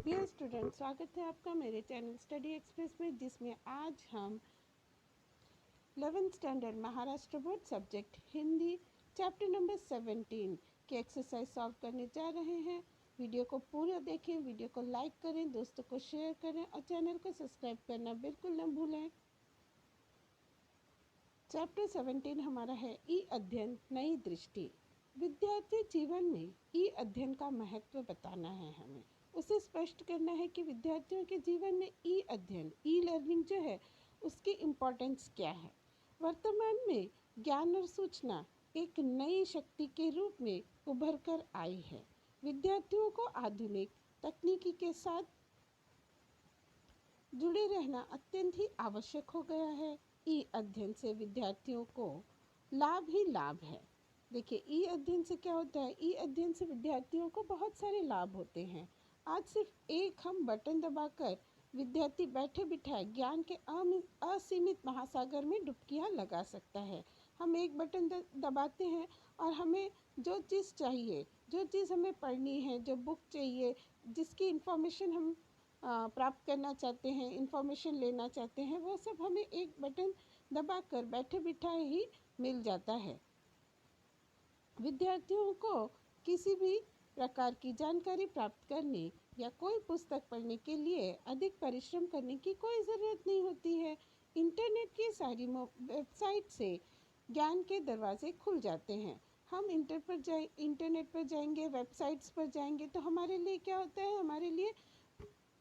Dear student, स्वागत है आपका मेरे चैनल स्टडी एक्सप्रेस में, जिसमें आज हम 11th standard Maharashtra board subject Hindi chapter number 17 की एक्सरसाइज सॉल्व करने जा रहे हैं। वीडियो को पूरा देखें, वीडियो को लाइक करें, दोस्तों को शेयर करें और चैनल को सब्सक्राइब करना बिल्कुल न भूलें। चैप्टर 17 हमारा है ई अध्ययन नई दृष्टि। विद्यार्थी जीवन में ई अध्ययन का महत्व बताना है। हमें उसे स्पष्ट करना है कि विद्यार्थियों के जीवन में ई अध्ययन, ई लर्निंग जो है उसकी इम्पोर्टेंस क्या है। वर्तमान में ज्ञान और सूचना एक नई शक्ति के रूप में उभर कर आई है। विद्यार्थियों को आधुनिक तकनीकी के साथ जुड़े रहना अत्यंत ही आवश्यक हो गया है। ई अध्ययन से विद्यार्थियों को लाभ ही लाभ है। देखिए, ई अध्ययन से क्या होता है। ई अध्ययन से विद्यार्थियों को बहुत सारे लाभ होते हैं। आज सिर्फ एक हम बटन दबाकर विद्यार्थी बैठे बिठाए ज्ञान के असीमित महासागर में डुबकियां लगा सकता है। हम एक बटन दबाते हैं और हमें जो चीज़ चाहिए, जो चीज़ हमें पढ़नी है, जो बुक चाहिए, जिसकी इन्फॉर्मेशन हम प्राप्त करना चाहते हैं, इन्फॉर्मेशन लेना चाहते हैं, वो सब हमें एक बटन दबाकर बैठे बिठाए ही मिल जाता है। विद्यार्थियों को किसी भी प्रकार की जानकारी प्राप्त करने या कोई पुस्तक पढ़ने के लिए अधिक परिश्रम करने की कोई ज़रूरत नहीं होती है। इंटरनेट की सारी वेबसाइट से ज्ञान के दरवाजे खुल जाते हैं। हम इंटरनेट पर जाएंगे, वेबसाइट्स पर जाएंगे तो हमारे लिए क्या होता है, हमारे लिए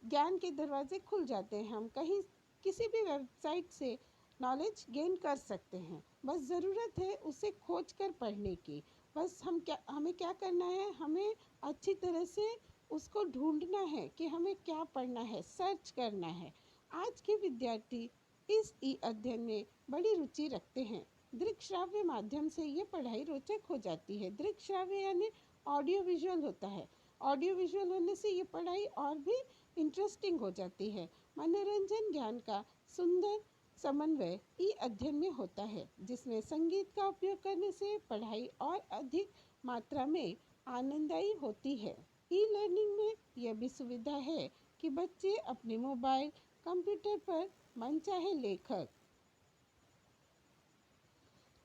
ज्ञान के दरवाजे खुल जाते हैं। हम कहीं किसी भी वेबसाइट से नॉलेज गेन कर सकते हैं। बस ज़रूरत है उसे खोज कर पढ़ने की। बस हमें क्या करना है, हमें अच्छी तरह से उसको ढूंढना है कि हमें क्या पढ़ना है, सर्च करना है। आज के विद्यार्थी इस ई अध्ययन में बड़ी रुचि रखते हैं। दृश्य श्राव्य माध्यम से ये पढ़ाई रोचक हो जाती है। दृश्य श्राव्य यानी ऑडियो विजुअल होता है। ऑडियो विजुअल होने से ये पढ़ाई और भी इंटरेस्टिंग हो जाती है। मनोरंजन ज्ञान का सुंदर समन्वय ई अध्ययन में होता है, जिसमें संगीत का उपयोग करने से पढ़ाई और अधिक मात्रा में आनंददायी होती है। ई लर्निंग में यह भी सुविधा है कि बच्चे अपने मोबाइल, कंप्यूटर पर मनचाहे लेखक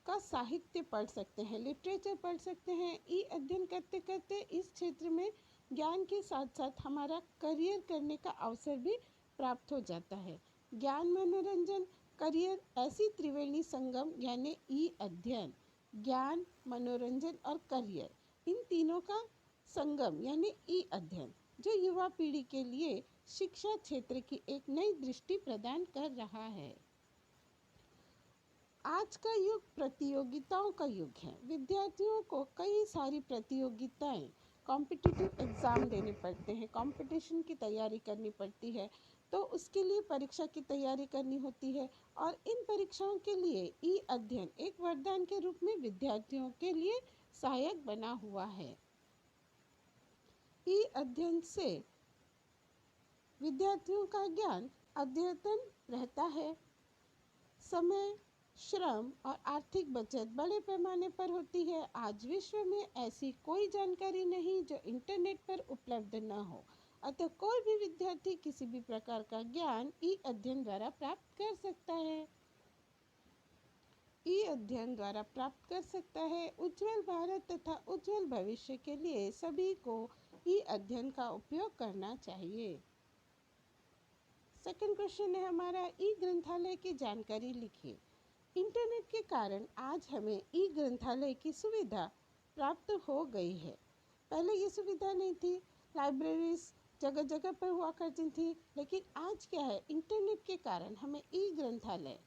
का साहित्य पढ़ सकते हैं, लिटरेचर पढ़ सकते हैं। ई अध्ययन करते करते इस क्षेत्र में ज्ञान के साथ साथ हमारा करियर करने का अवसर भी प्राप्त हो जाता है। ज्ञान, मनोरंजन, करियर, ऐसी त्रिवेणी संगम यानी ई अध्ययन, ज्ञान, मनोरंजन और करियर, इन तीनों का संगम यानी ई अध्ययन, जो युवा पीढ़ी के लिए शिक्षा क्षेत्र की एक नई दृष्टि प्रदान कर रहा है। आज का युग प्रतियोगिताओं का युग है। विद्यार्थियों को कई सारी प्रतियोगिताएं, कॉम्पिटिटिव एग्ज़ाम देने पड़ते हैं, कंपटीशन की तैयारी करनी पड़ती है, तो उसके लिए परीक्षा की तैयारी करनी होती है। और इन परीक्षाओं के लिए ई अध्ययन एक वरदान के रूप में विद्यार्थियों के लिए सहायक बना हुआ है। ई अध्ययन से विद्यार्थियों का ज्ञान अद्यतन रहता है। समय, श्रम और आर्थिक बचत बड़े पैमाने पर होती है। आज विश्व में ऐसी कोई जानकारी नहीं जो इंटरनेट पर उपलब्ध न हो, अतः कोई भी विद्यार्थी किसी भी प्रकार का ज्ञान ई अध्ययन द्वारा प्राप्त कर सकता है। ई अध्ययन द्वारा प्राप्त कर सकता है। उज्जवल भारत तथा उज्जवल भविष्य के लिए सभी को ई अध्ययन का उपयोग करना चाहिए। सेकंड क्वेश्चन है हमारा, ई ग्रंथालय की जानकारी लिखिए। इंटरनेट के कारण आज हमें ई ग्रंथालय की सुविधा प्राप्त हो गई है। पहले ये सुविधा नहीं थी, लाइब्रेरीज जगह जगह पर हुआ करती थी, लेकिन आज क्या है, इंटरनेट के कारण हमें ई ग्रंथालय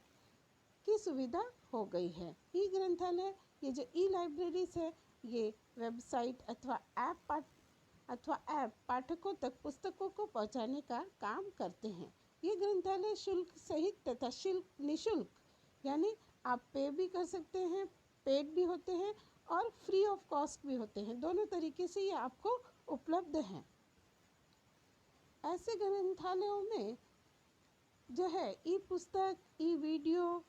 की सुविधा हो गई है। ई ग्रंथालय, ये जो ई लाइब्रेरीज है, ये वेबसाइट अथवा ऐप पाठकों तक पुस्तकों को पहुंचाने का काम करते हैं। ये ग्रंथालय शुल्क सहित तथा निःशुल्क यानी आप पे भी कर सकते हैं, पेड भी होते हैं और फ्री ऑफ कॉस्ट भी होते हैं। दोनों तरीके से ये आपको उपलब्ध हैं। ऐसे ग्रंथालयों में जो है ई पुस्तक, ई वीडियो,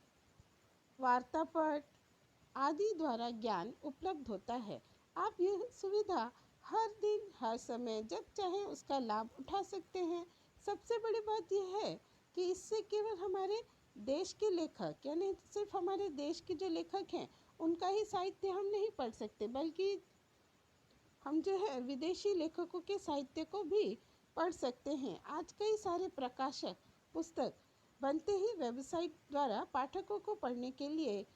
वार्ता पट आदि द्वारा ज्ञान उपलब्ध होता है। आप ये सुविधा हर दिन हर समय जब चाहे उसका लाभ उठा सकते हैं। सबसे बड़ी बात यह है कि इससे केवल हमारे देश के लेखक, यानी सिर्फ हमारे देश के जो लेखक हैं उनका ही साहित्य हम नहीं पढ़ सकते, बल्कि हम जो है विदेशी लेखकों के साहित्य को भी पढ़ सकते हैं। आज कई सारे प्रकाशक पुस्तक बनते ही वेबसाइट द्वारा पाठकों को पढ़ने के लिए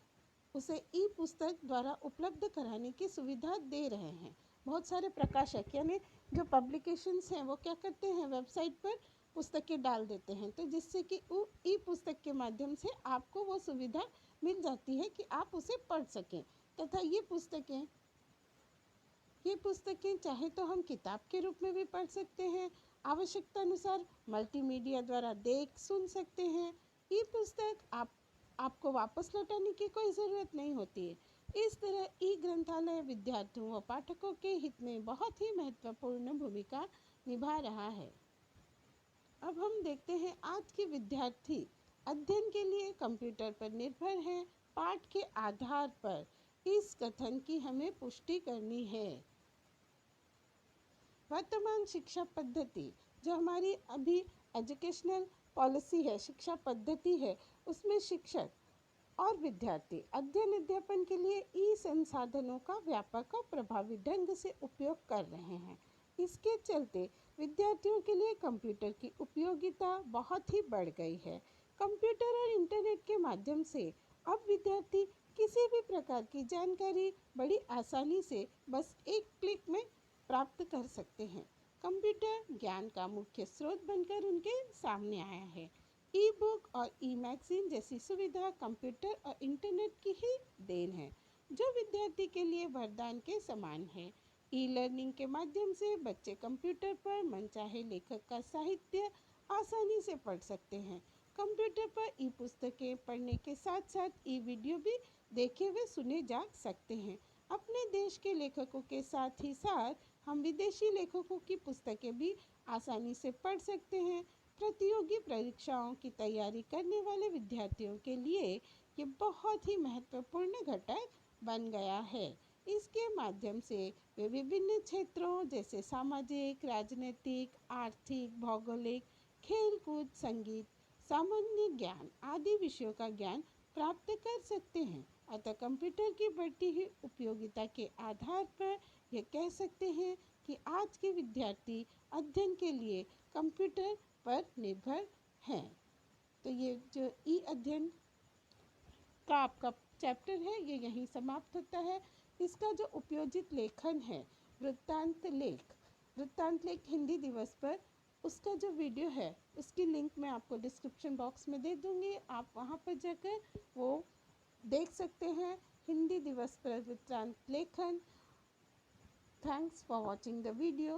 उसे ई पुस्तक द्वारा उपलब्ध कराने की सुविधा दे रहे हैं। बहुत सारे प्रकाशक यानी जो पब्लिकेशंस हैं वो क्या करते हैं, वेबसाइट पर पुस्तकें डाल देते हैं, तो जिससे कि ई पुस्तक के माध्यम से आपको वो सुविधा मिल जाती है कि आप उसे पढ़ सकें। तथा ये पुस्तकें चाहे तो हम किताब के रूप में भी पढ़ सकते हैं, आवश्यकता अनुसार मल्टीमीडिया द्वारा देख सुन सकते हैं। ई पुस्तक आपको वापस लौटाने की कोई ज़रूरत नहीं होती है। इस तरह ई ग्रंथालय विद्यार्थियों व पाठकों के हित में बहुत ही महत्वपूर्ण भूमिका निभा रहा है। अब हम देखते हैं आज के विद्यार्थी अध्ययन के लिए कंप्यूटर पर निर्भर हैं। पाठ के आधार पर इस कथन की हमें पुष्टि करनी है। वर्तमान शिक्षा पद्धति जो हमारी अभी एजुकेशनल पॉलिसी है, शिक्षा पद्धति है, उसमें शिक्षक और विद्यार्थी अध्ययन अध्यापन के लिए ई संसाधनों का व्यापक और प्रभावी ढंग से उपयोग कर रहे हैं। इसके चलते विद्यार्थियों के लिए कंप्यूटर की उपयोगिता बहुत ही बढ़ गई है। कंप्यूटर और इंटरनेट के माध्यम से अब विद्यार्थी किसी भी प्रकार की जानकारी बड़ी आसानी से बस एक क्लिक में प्राप्त कर सकते हैं। कंप्यूटर ज्ञान का मुख्य स्रोत बनकर उनके सामने आया है। ई बुक और ई मैगजीन जैसी सुविधा कंप्यूटर और इंटरनेट की ही देन है, जो विद्यार्थी के लिए वरदान के समान है। ई लर्निंग के माध्यम से बच्चे कंप्यूटर पर मनचाहे लेखक का साहित्य आसानी से पढ़ सकते हैं। कंप्यूटर पर ई पुस्तकें पढ़ने के साथ साथ ई वीडियो भी देखे हुए सुने जा सकते हैं। अपने देश के लेखकों के साथ ही साथ हम विदेशी लेखकों की पुस्तकें भी आसानी से पढ़ सकते हैं। प्रतियोगी परीक्षाओं की तैयारी करने वाले विद्यार्थियों के लिए ये बहुत ही महत्वपूर्ण घटक बन गया है। इसके माध्यम से वे विभिन्न क्षेत्रों जैसे सामाजिक, राजनीतिक, आर्थिक, भौगोलिक, खेलकूद, संगीत, सामान्य ज्ञान आदि विषयों का ज्ञान प्राप्त कर सकते हैं। अतः कंप्यूटर की बढ़ती हुई उपयोगिता के आधार पर यह कह सकते हैं कि आज के विद्यार्थी अध्ययन के लिए कंप्यूटर पर निर्भर हैं। तो ये जो ई अध्ययन का आपका चैप्टर है ये यहीं समाप्त होता है। इसका जो उपयोजित लेखन है वृत्तांत लेख हिंदी दिवस पर, उसका जो वीडियो है उसकी लिंक मैं आपको डिस्क्रिप्शन बॉक्स में दे दूँगी। आप वहाँ पर जाकर वो देख सकते हैं। हिंदी दिवस पर वृत्तांत लेखन। Thanks for watching the video.